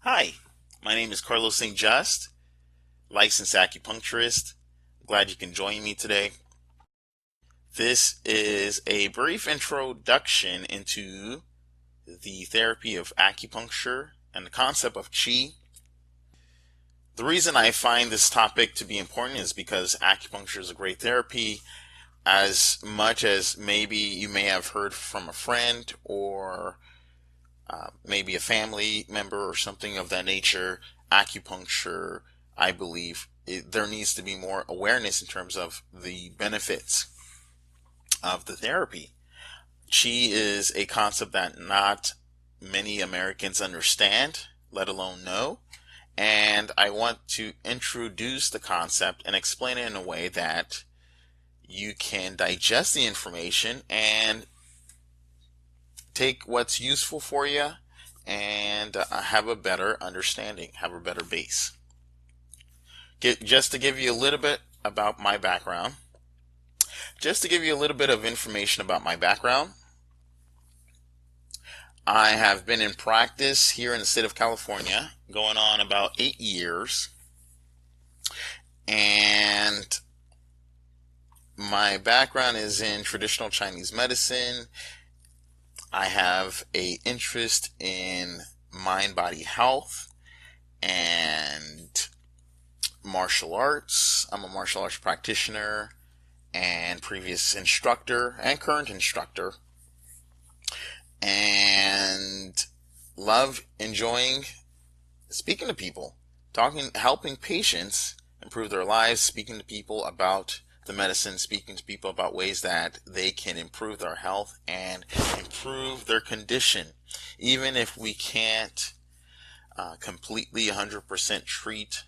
Hi, my name is Carlos St. Just, licensed acupuncturist. Glad you can join me today. This is a brief introduction into the therapy of acupuncture and the concept of Qi. The reason I find this topic to be important is because acupuncture is a great therapy. As much as maybe you may have heard from a friend or maybe a family member or something of that nature, acupuncture, I believe there needs to be more awareness in terms of the benefits of the therapy. Qi is a concept that not many Americans understand, let alone know. And I want to introduce the concept and explain it in a way that you can digest the information and take what's useful for you and have a better understanding, have a better base. Just to give you a little bit about my background, just to give you a little bit of information about my background, I have been in practice here in the state of California going on about 8 years, and my background is in traditional Chinese medicine. I have an interest in mind-body health and martial arts. I'm a martial arts practitioner and previous instructor and current instructor, and love enjoying speaking to people, talking, helping patients improve their lives, speaking to people about the medicine, speaking to people about ways that they can improve their health and improve their condition. Even if we can't completely 100% treat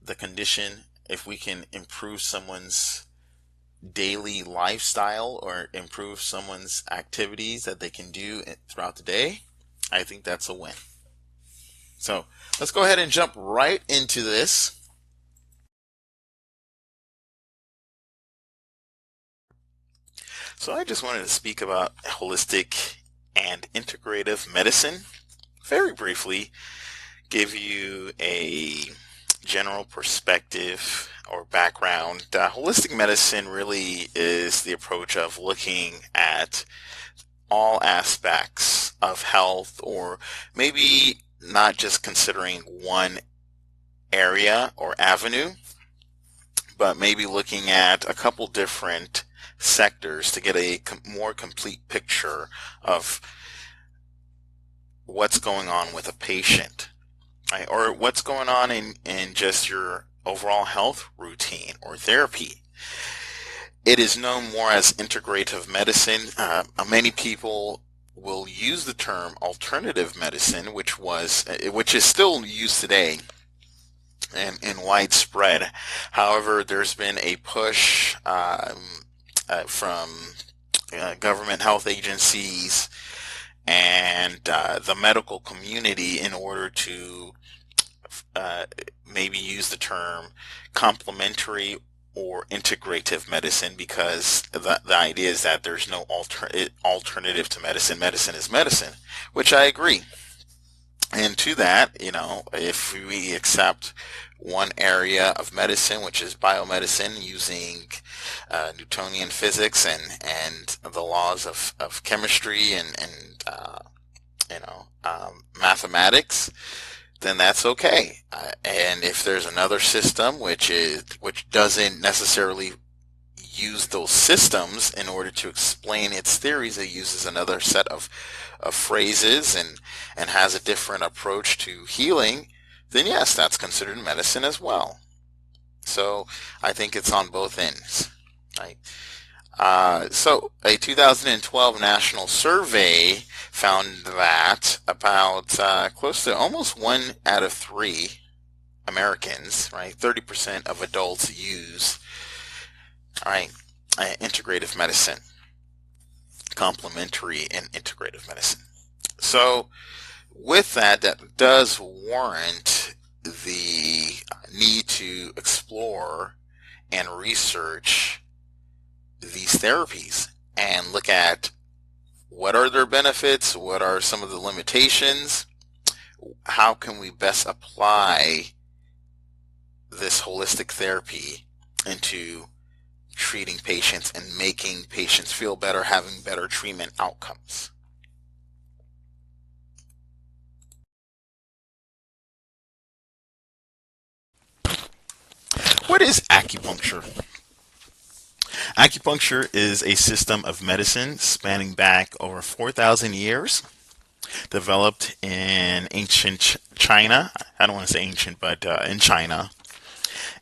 the condition, if we can improve someone's daily lifestyle or improve someone's activities that they can do throughout the day, I think that's a win. So let's go ahead and jump right into this. So I just wanted to speak about holistic and integrative medicine. Very briefly, give you a general perspective or background. Holistic medicine really is the approach of looking at all aspects of health, or maybe not just considering one area or avenue, but maybe looking at a couple different sectors to get a more complete picture of what's going on with a patient, right? Or what's going on in just your overall health routine or therapy. It is known more as integrative medicine. Many people will use the term alternative medicine, which is still used today and widespread. However, there's been a push from government health agencies and the medical community in order to maybe use the term complementary or integrative medicine, because the idea is that there's no alternative to medicine. Medicine is medicine, which I agree. And to that, if we accept one area of medicine, which is biomedicine, using Newtonian physics and the laws of chemistry and mathematics, then that's okay. And if there's another system which doesn't necessarily use those systems in order to explain its theories, it uses another set of phrases and has a different approach to healing, then yes, that's considered medicine as well. So I think it's on both ends, right? So a 2012 national survey found that about close to almost 1 out of 3 Americans, right, 30% of adults use, right, integrative medicine, complementary and integrative medicine. So with that does warrant the need to explore and research these therapies and look at what are their benefits, what are some of the limitations, how can we best apply this holistic therapy into treating patients and making patients feel better, having better treatment outcomes. What is acupuncture? Acupuncture is a system of medicine spanning back over 4,000 years, developed in ancient China. I don't want to say ancient, but in China,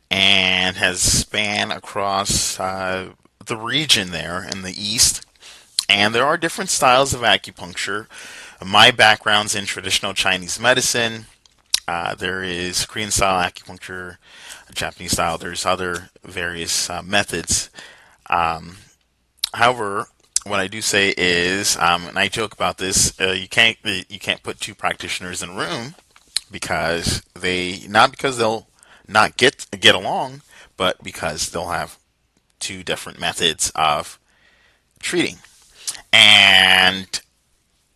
and has spanned across the region there in the east. And there are different styles of acupuncture. My background's in traditional Chinese medicine. There is Korean style acupuncture, Japanese style. There's other various methods. Um, However, what I do say is, and I joke about this, you can't put two practitioners in a room because they not because they'll not get along, but because they'll have two different methods of treating. And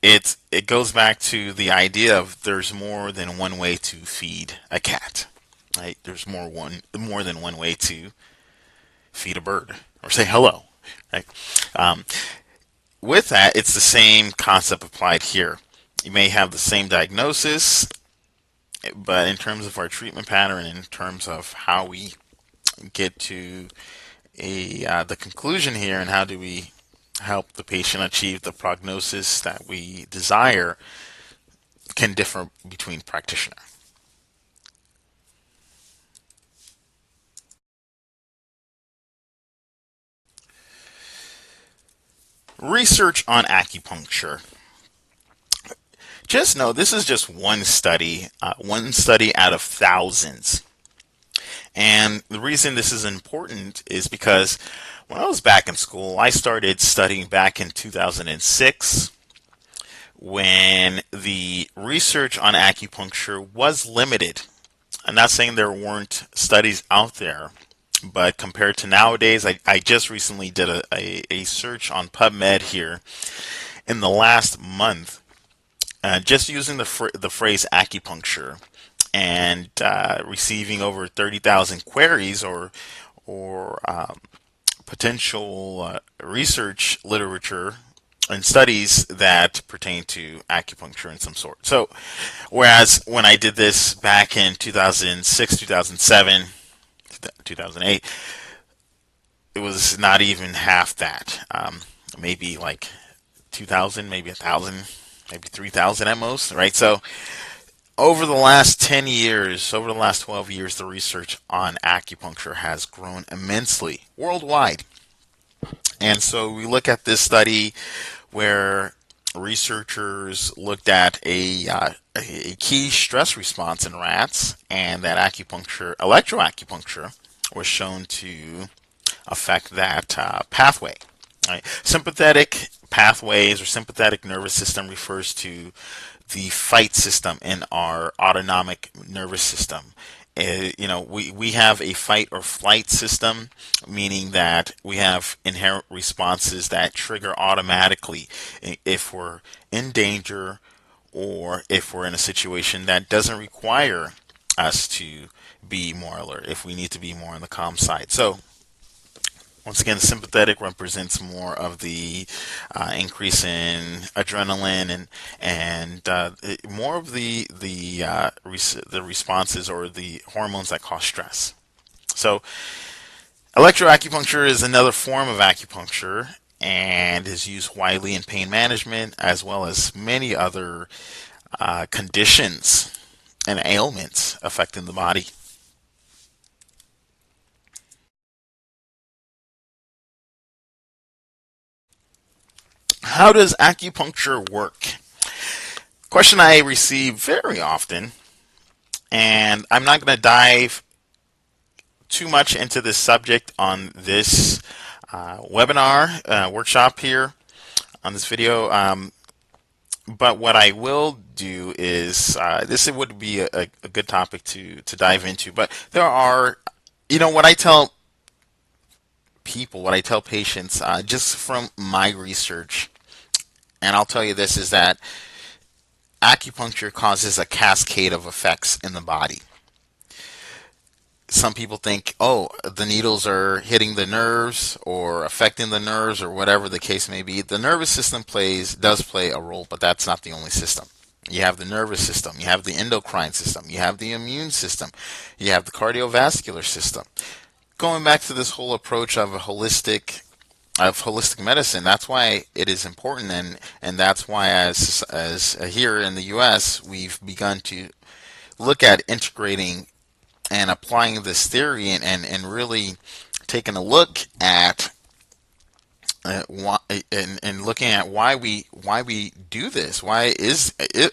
it goes back to the idea of there's more than one way to feed a cat. Right? There's more than one way to feed a bird or say hello. Right? Um, with that, it's the same concept applied here. You may have the same diagnosis, but in terms of our treatment pattern, in terms of how we get to the conclusion here, and how do we help the patient achieve the prognosis that we desire, can differ between practitioner. Research on acupuncture. Just know this is just one study out of thousands. And the reason this is important is because when I was back in school, I started studying back in 2006 when the research on acupuncture was limited. I'm not saying there weren't studies out there, but compared to nowadays, I just recently did a search on PubMed here in the last month, just using the phrase acupuncture, and receiving over 30,000 queries or potential research literature and studies that pertain to acupuncture in some sort. So, whereas when I did this back in 2006, 2007, 2008, it was not even half that. Maybe like 2,000, maybe 1,000, maybe 3,000 at most, right? So, over the last 10 years, over the last 12 years, the research on acupuncture has grown immensely worldwide. And so we look at this study where researchers looked at a key stress response in rats, and that electroacupuncture, was shown to affect that pathway. Right? Sympathetic pathways or sympathetic nervous system refers to the fight system in our autonomic nervous system. We have a fight or flight system, meaning that we have inherent responses that trigger automatically if we're in danger or if we're in a situation that doesn't require us to be more alert, if we need to be more on the calm side. So, once again, sympathetic represents more of the increase in adrenaline and more of the responses or the hormones that cause stress. So, electroacupuncture is another form of acupuncture and is used widely in pain management as well as many other conditions and ailments affecting the body. How does acupuncture work? Question I receive very often, and I'm not going to dive too much into this subject on this webinar workshop here on this video. But what I will do is this would be a good topic to dive into. But there are, what I tell people, what I tell patients, just from my research, and I'll tell you this, is that acupuncture causes a cascade of effects in the body. Some people think, oh, the needles are hitting the nerves or affecting the nerves or whatever the case may be. The nervous system does play a role, but that's not the only system. You have the nervous system, you have the endocrine system, you have the immune system, you have the cardiovascular system. Going back to this whole approach of holistic medicine, that's why it is important, and that's why as here in the US we've begun to look at integrating and applying this theory, and really taking a look at why, and looking at why we do this. Why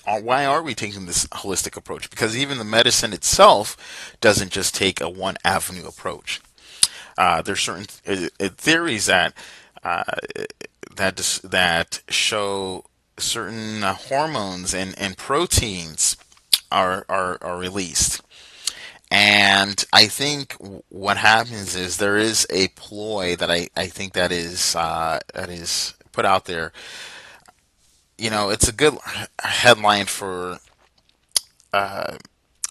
are we taking this holistic approach? Because even the medicine itself doesn't just take a one avenue approach. There's certain theories uh, that show certain hormones and proteins are released. And I think what happens is there is a ploy that I think that is put out there. It's a good headline for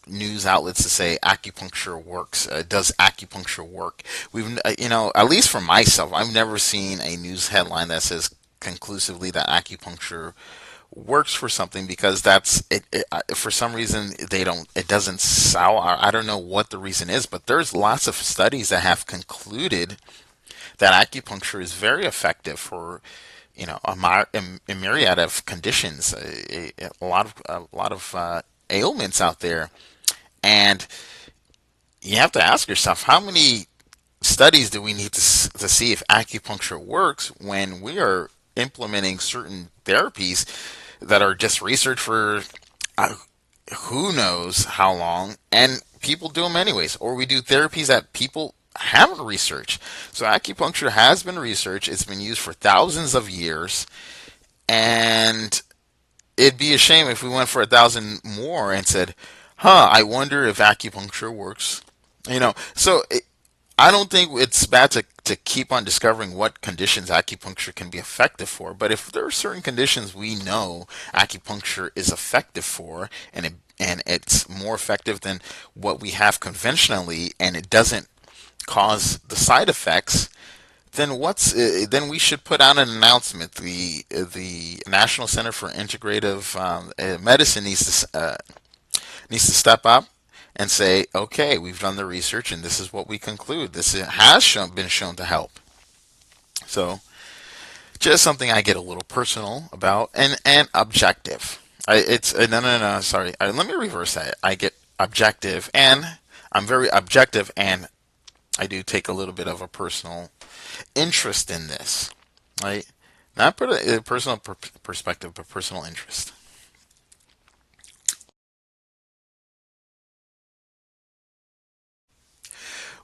news outlets to say acupuncture works. Does acupuncture work? At least for myself, I've never seen a news headline that says conclusively that acupuncture works for something, because that's it, for some reason it doesn't sell. I don't know what the reason is, but there's lots of studies that have concluded that acupuncture is very effective for a myriad of conditions, a lot of ailments out there. And you have to ask yourself, how many studies do we need to see if acupuncture works when we are implementing certain therapies that are just researched for uh, who knows how long, and people do them anyways, or we do therapies that people haven't researched. So acupuncture has been researched, it's been used for thousands of years, and it'd be a shame if we went for 1,000 more and said, I wonder if acupuncture works. I don't think it's bad to keep on discovering what conditions acupuncture can be effective for. But if there are certain conditions we know acupuncture is effective for, and it's more effective than what we have conventionally, and it doesn't cause the side effects, then we should put out an announcement. The National Center for Integrative Medicine needs to step up and say, okay, we've done the research and this is what we conclude. This has been shown to help. So, just something I get a little personal about, and objective. No, sorry. Let me reverse that. I get objective, and I'm very objective, and I do take a little bit of a personal interest in this, right? Not put a personal perspective, but personal interest.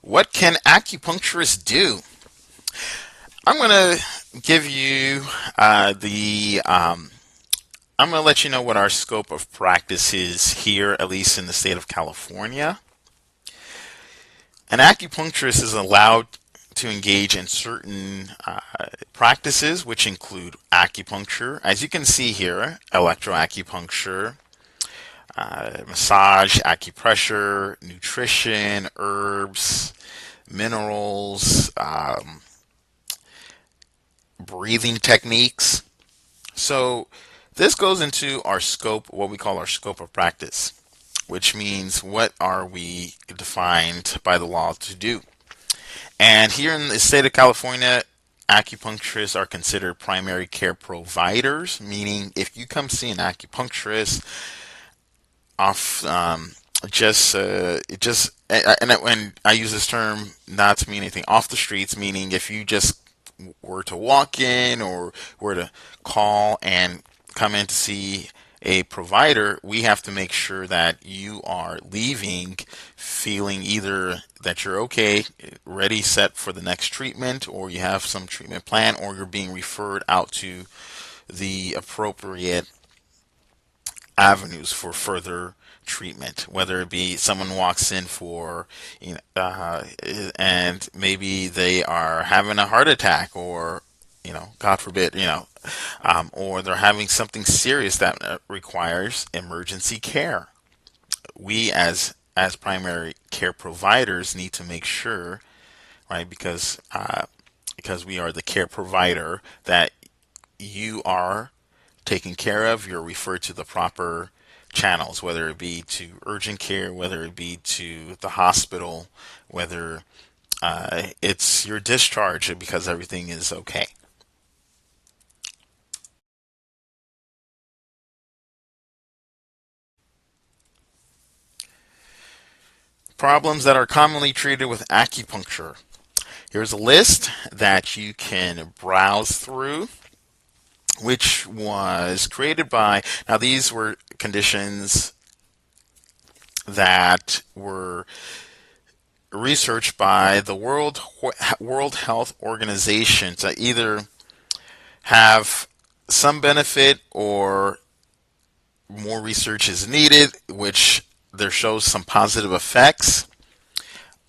What can acupuncturists do? I'm going to give you the. I'm going to let you know what our scope of practice is here, at least in the state of California. An acupuncturist is allowed to engage in certain practices, which include acupuncture, as you can see here, electroacupuncture, massage, acupressure, nutrition, herbs, minerals, breathing techniques. So this goes into our scope, what we call our scope of practice, which means what are we defined by the law to do. And here in the state of California, acupuncturists are considered primary care providers, meaning if you come see an acupuncturist off just and when I use this term not to mean anything off the streets, meaning if you just were to walk in or were to call and come in to see a provider, we have to make sure that you are leaving feeling either that you're okay, ready, set for the next treatment, or you have some treatment plan, or you're being referred out to the appropriate avenues for further treatment, whether it be someone walks in for and maybe they are having a heart attack, or God forbid, or they're having something serious that requires emergency care. We as primary care providers need to make sure, right, because we are the care provider, that you are taken care of. You're referred to the proper channels, whether it be to urgent care, whether it be to the hospital, whether it's your discharge because everything is okay. Problems that are commonly treated with acupuncture. Here's a list that you can browse through, which was created by, now these were conditions that were researched by the World Health Organization to either have some benefit or more research is needed, which there shows some positive effects,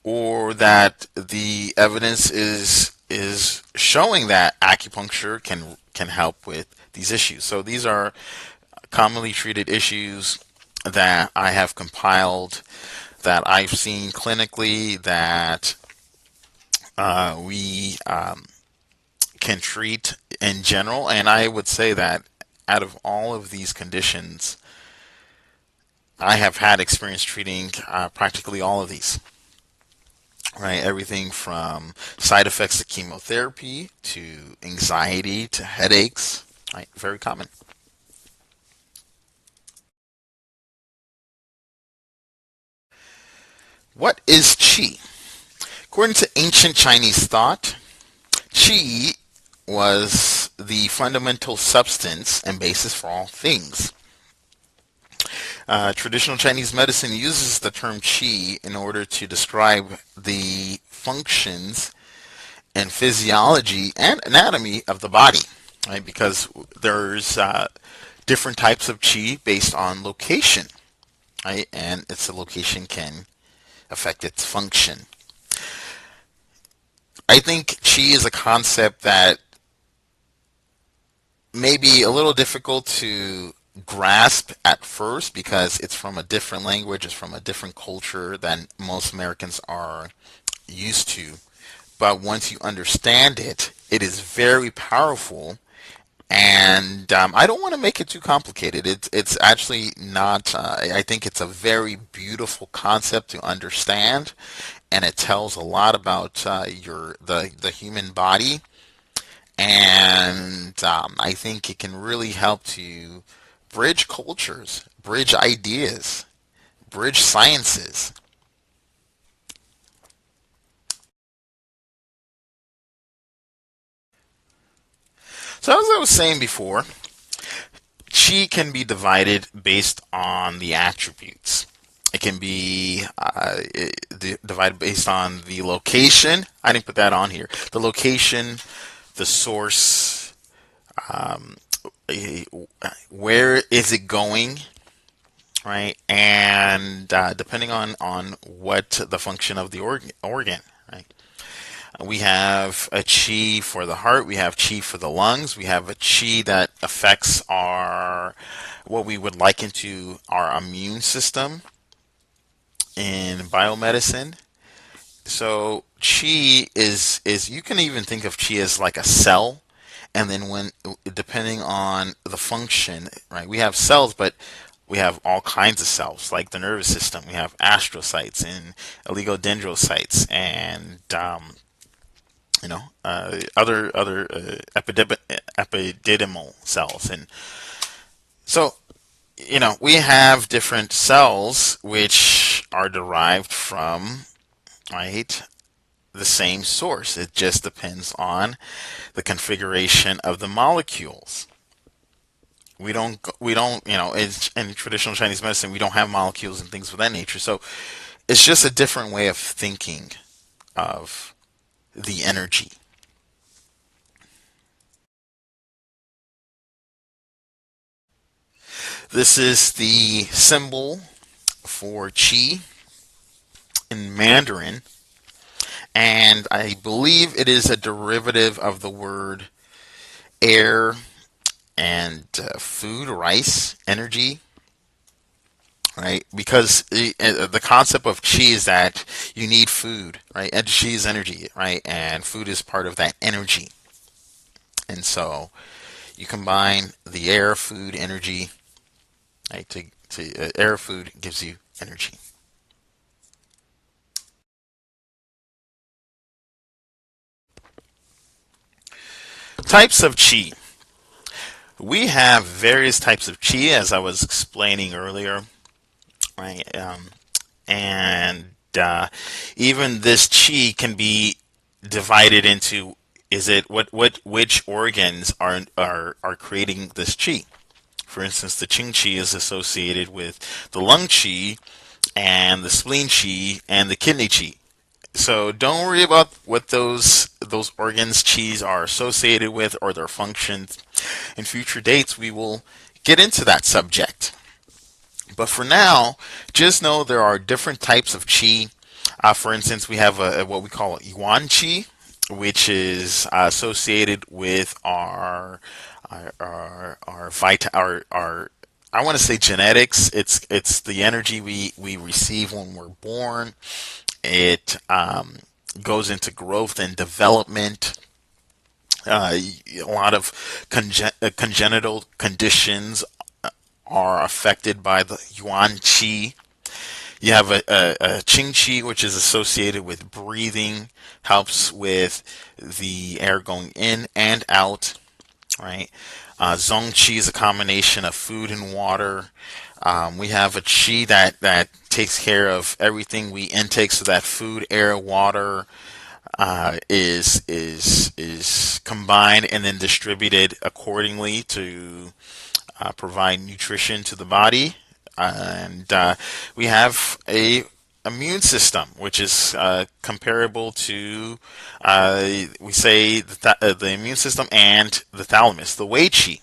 or that the evidence is showing that acupuncture can help with these issues. So these are commonly treated issues that I have compiled, that I've seen clinically, that we can treat in general. And I would say that out of all of these conditions, I have had experience treating practically all of these. Right, everything from side effects to chemotherapy to anxiety to headaches. Right, very common. What is Qi? According to ancient Chinese thought, Qi was the fundamental substance and basis for all things. Traditional Chinese medicine uses the term qi in order to describe the functions and physiology and anatomy of the body, right? Because there's different types of qi based on location, right? And its location can affect its function. I think qi is a concept that may be a little difficult to grasp at first because it's from a different language, it's from a different culture than most Americans are used to. But once you understand it, it is very powerful. And I don't want to make it too complicated. It's actually not. I think it's a very beautiful concept to understand, and it tells a lot about the human body. And I think it can really help to bridge cultures, bridge ideas, bridge sciences. So as I was saying before, Qi can be divided based on the attributes. It can be divided based on the location. I didn't put that on here. The location, the source, um, where is it going, right? And depending on what the function of the organ, right? We have a chi for the heart. We have chi for the lungs. We have a chi that affects our what we would liken to our immune system in biomedicine. So chi is you can even think of chi as like a cell, and then when depending on the function, right? We have cells, but we have all kinds of cells, like the nervous system. We have astrocytes and oligodendrocytes, and other epididymal cells, and so we have different cells which are derived from, right, the same source. It just depends on the configuration of the molecules. We don't it's, in traditional Chinese medicine we don't have molecules and things of that nature. So it's just a different way of thinking of the energy. This is the symbol for Qi in Mandarin, and I believe it is a derivative of the word air, and food, rice, energy, right? Because the concept of qi is that you need food, right? And qi is energy, right? And food is part of that energy. And so you combine the air, food, energy, right? Air, food gives you energy. Types of qi. We have various types of qi, as I was explaining earlier, right? And even this qi can be divided into, is it which organs are creating this qi? For instance, the Qing Qi is associated with the lung qi and the spleen qi and the kidney qi. So don't worry about what those organs qis are associated with or their functions. In future dates, we will get into that subject. But for now, just know there are different types of qi. For instance, we have what we call Yuan Qi, which is associated with our I want to say genetics. It's the energy we receive when we're born. It goes into growth and development. A lot of congenital conditions are affected by the Yuan Qi. You have a Qing Qi, which is associated with breathing, helps with the air going in and out, right? Zong Qi is a combination of food and water. We have a Qi that takes care of everything we intake, so that food, air, water is combined and then distributed accordingly to provide nutrition to the body. And we have a immune system, which is comparable to, we say, the immune system and the thalamus, the Wei Qi.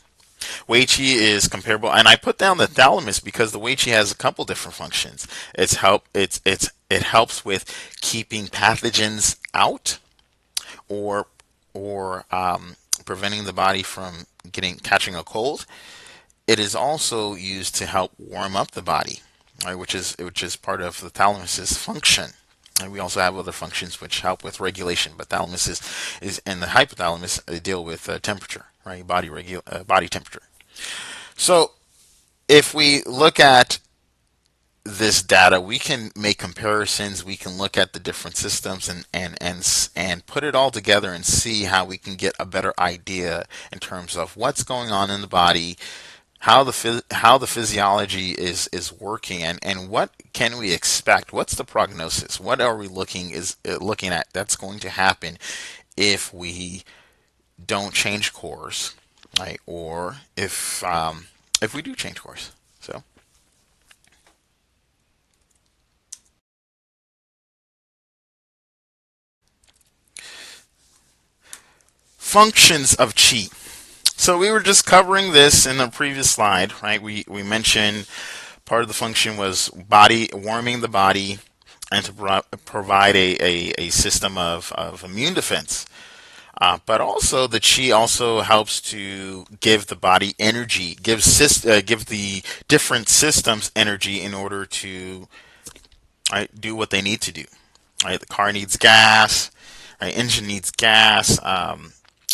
Wei Qi is comparable, and I put down the thalamus because the Wei Qi has a couple different functions. It helps with keeping pathogens out, or preventing the body from catching a cold. It is also used to help warm up the body, right, which is part of the thalamus's function. And we also have other functions which help with regulation, but thalamus is and the hypothalamus deal with temperature, right, body temperature. So if we look at this data, we can make comparisons. We can look at the different systems and put it all together and see how we can get a better idea in terms of what's going on in the body, how the physiology is working, and what can we expect. What's the prognosis? What are we looking at that's going to happen if we don't change course, right? Or if we do change course. So functions of qi. So we were just covering this in the previous slide, right? We mentioned part of the function was body warming the body and to provide a system of immune defense. But also the chi also helps to give the body energy, give the different systems energy in order to, right, do what they need to do. Right, the car needs gas, right, engine needs gas.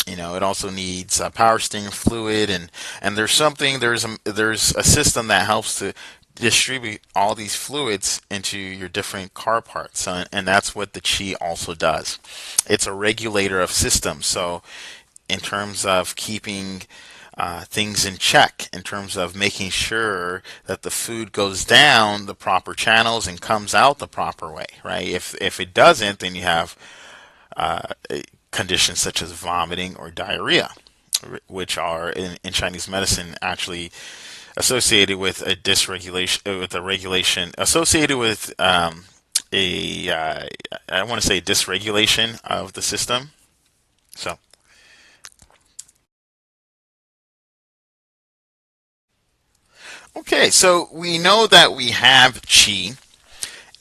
It also needs power steering fluid, and there's a system that helps to distribute all these fluids into your different car parts, and that's what the chi also does. It's a regulator of systems. So in terms of keeping things in check, in terms of making sure that the food goes down the proper channels and comes out the proper way, right? If it doesn't, then you have uh, conditions such as vomiting or diarrhea, which are in Chinese medicine actually associated with a dysregulation, with a regulation associated with I want to say dysregulation of the system. So okay, so we know that we have qi,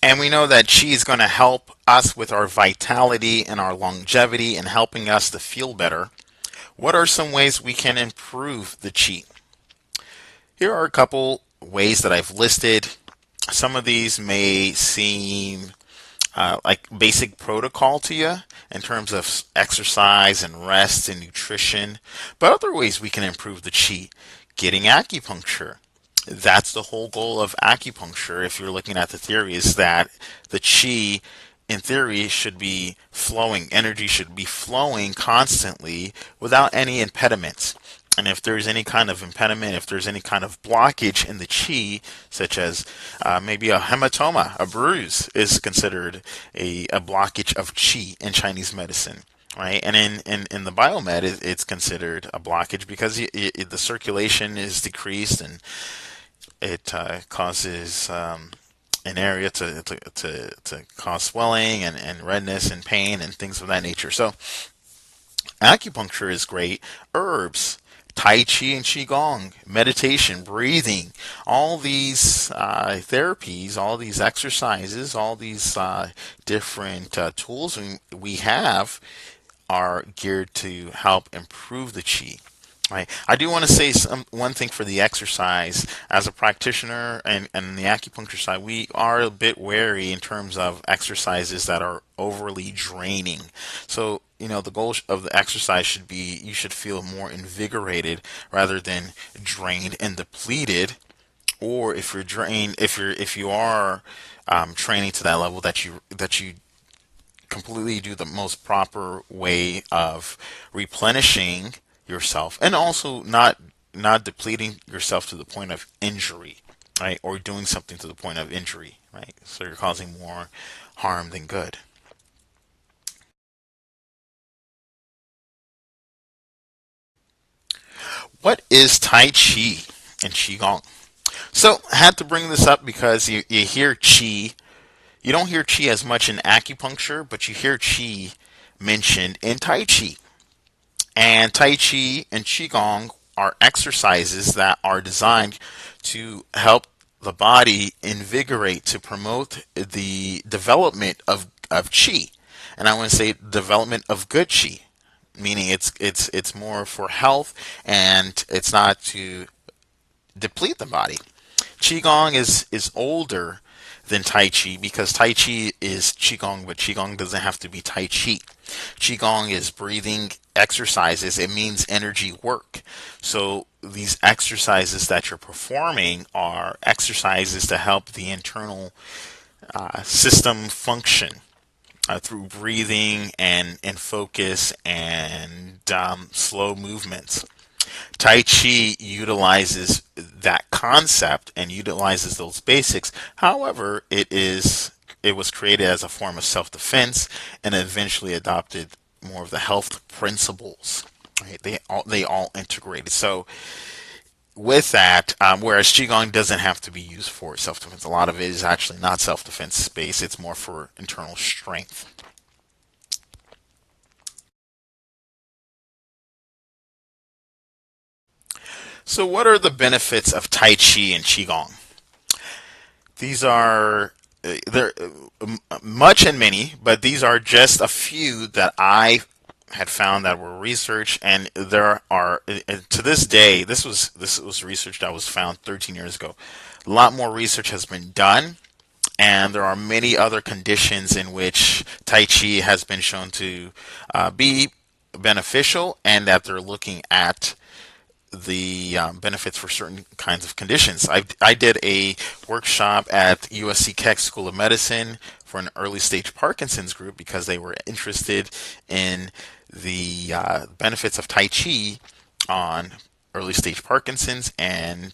and we know that qi is going to help us with our vitality and our longevity and helping us to feel better. What are some ways we can improve the Qi? Here are a couple ways that I've listed. Some of these may seem like basic protocol to you in terms of exercise and rest and nutrition, but other ways we can improve the Qi. Getting acupuncture. That's the whole goal of acupuncture, if you're looking at the theory, is that the Qi, in theory, should be flowing. Energy should be flowing constantly without any impediments. And if there's any kind of impediment, if there's any kind of blockage in the Qi, such as maybe a hematoma, a bruise, is considered a blockage of Qi in Chinese medicine. Right, and in the biomed, it's considered a blockage because the circulation is decreased, and it causes an area to cause swelling and redness and pain and things of that nature. So acupuncture is great. Herbs, Tai Chi and Qigong, meditation, breathing, all these therapies, all these exercises, all these different tools we have are geared to help improve the Qi. Right. I do want to say one thing for the exercise. As a practitioner and the acupuncture side, we are a bit wary in terms of exercises that are overly draining. So, the goal of the exercise should be you should feel more invigorated rather than drained and depleted. Or if you're drained, if you are training to that level, that you completely do the most proper way of replenishing yourself, and also not depleting yourself to the point of injury, right? Or doing something to the point of injury, right? So you're causing more harm than good. What is Tai Chi and Qigong? So I had to bring this up because you hear Qi. You don't hear Qi as much in acupuncture, but you hear Qi mentioned in Tai Chi. And Tai Chi and Qigong are exercises that are designed to help the body invigorate, to promote the development of Qi. And I want to say development of good Qi, meaning it's more for health, and it's not to deplete the body. Qigong is older than Tai Chi because Tai Chi is Qigong, but Qigong doesn't have to be Tai Chi. Qigong is breathing exercises. It means energy work. So these exercises that you're performing are exercises to help the internal system function through breathing and focus and slow movements. Tai Chi utilizes that concept and utilizes those basics. However, it was created as a form of self-defense and eventually adopted more of the health principles. Right? They all integrated. So with that, whereas Qigong doesn't have to be used for self-defense, a lot of it is actually not self-defense space. It's more for internal strength. So what are the benefits of Tai Chi and Qigong? These are there much and many, but these are just a few that I had found that were researched, and there are to this day. This was research that was found 13 years ago. A lot more research has been done, and there are many other conditions in which Tai Chi has been shown to be beneficial, and that they're looking at the benefits for certain kinds of conditions. I did a workshop at USC Keck School of Medicine for an early stage Parkinson's group because they were interested in the benefits of Tai Chi on early stage Parkinson's and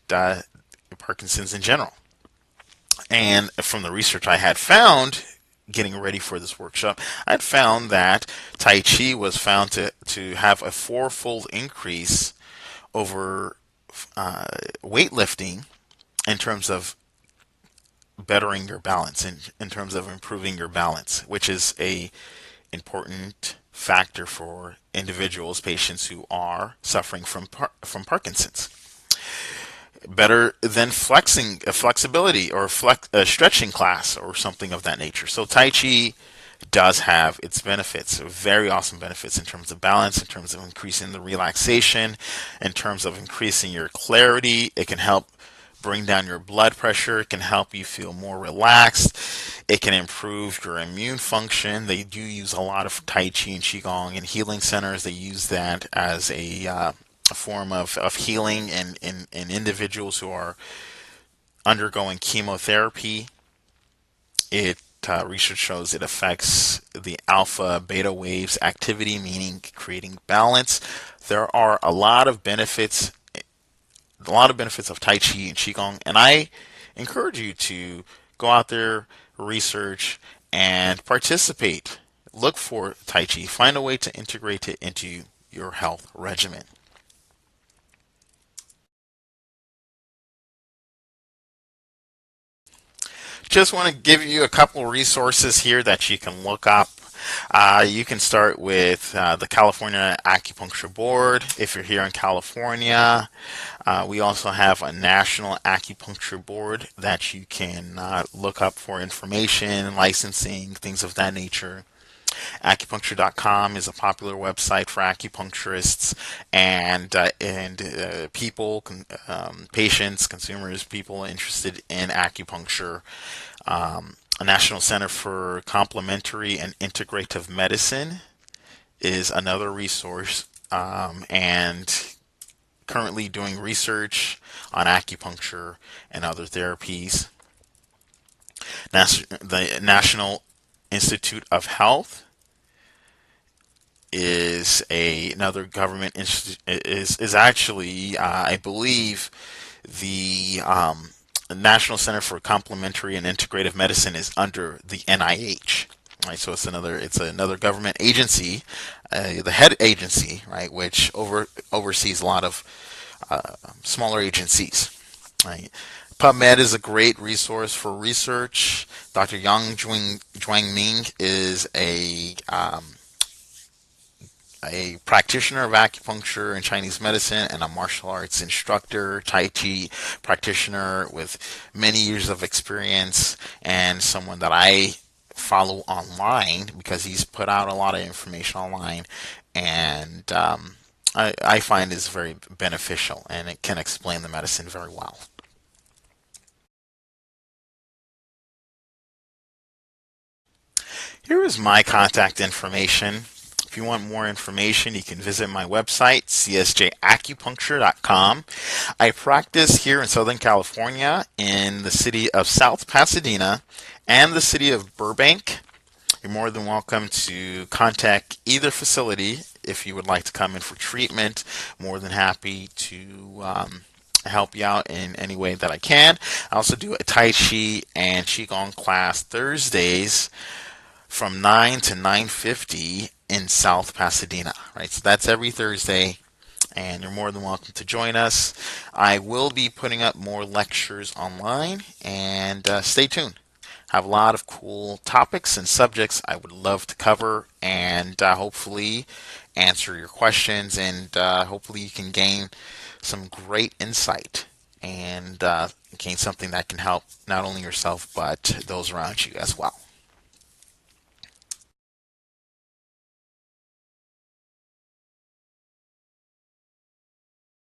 Parkinson's in general. And from the research I had found, getting ready for this workshop, I'd found that Tai Chi was found to have a fourfold increase over weightlifting in terms of bettering your balance, in terms of improving your balance, which is a important factor for individuals, patients who are suffering from Parkinson's. Better than flexibility or a stretching class or something of that nature. So Tai Chi does have its benefits, very awesome benefits in terms of balance, in terms of increasing the relaxation, in terms of increasing your clarity. It can help bring down your blood pressure. It can help you feel more relaxed. It can improve your immune function. They do use a lot of Tai Chi and Qigong in healing centers. They use that as a form of healing in individuals who are undergoing chemotherapy. It research shows it affects the alpha beta waves activity, meaning creating balance. There are a lot of benefits of Tai Chi and Qigong, and I encourage you to go out there, research, and participate. Look for Tai Chi. Find a way to integrate it into your health regimen. Just want to give you a couple resources here that you can look up. You can start with the California Acupuncture Board if you're here in California. We also have a National Acupuncture Board that you can look up for information, licensing, things of that nature. Acupuncture.com is a popular website for acupuncturists and people, patients, consumers, people interested in acupuncture. A National Center for Complementary and Integrative Medicine is another resource, and currently doing research on acupuncture and other therapies. The National Institute of Health is another government is actually I believe the National Center for Complementary and Integrative Medicine is under the NIH. Right, so it's another government agency, the head agency, right, which oversees a lot of smaller agencies. Right. PubMed is a great resource for research. Dr. Yang Ming is a practitioner of acupuncture and Chinese medicine and a martial arts instructor, Tai Chi practitioner with many years of experience, and someone that I follow online because he's put out a lot of information online, and I find is very beneficial, and it can explain the medicine very well. Here is my contact information. If you want more information, you can visit my website, csjacupuncture.com. I practice here in Southern California in the city of South Pasadena and the city of Burbank. You're more than welcome to contact either facility if you would like to come in for treatment. More than happy to help you out in any way that I can. I also do a Tai Chi and Qigong class Thursdays from 9 to 9:50 in South Pasadena. Right, so that's every Thursday, and you're more than welcome to join us. I will be putting up more lectures online, and stay tuned. Have a lot of cool topics and subjects I would love to cover, and hopefully answer your questions, and hopefully you can gain some great insight and gain something that can help not only yourself but those around you as well.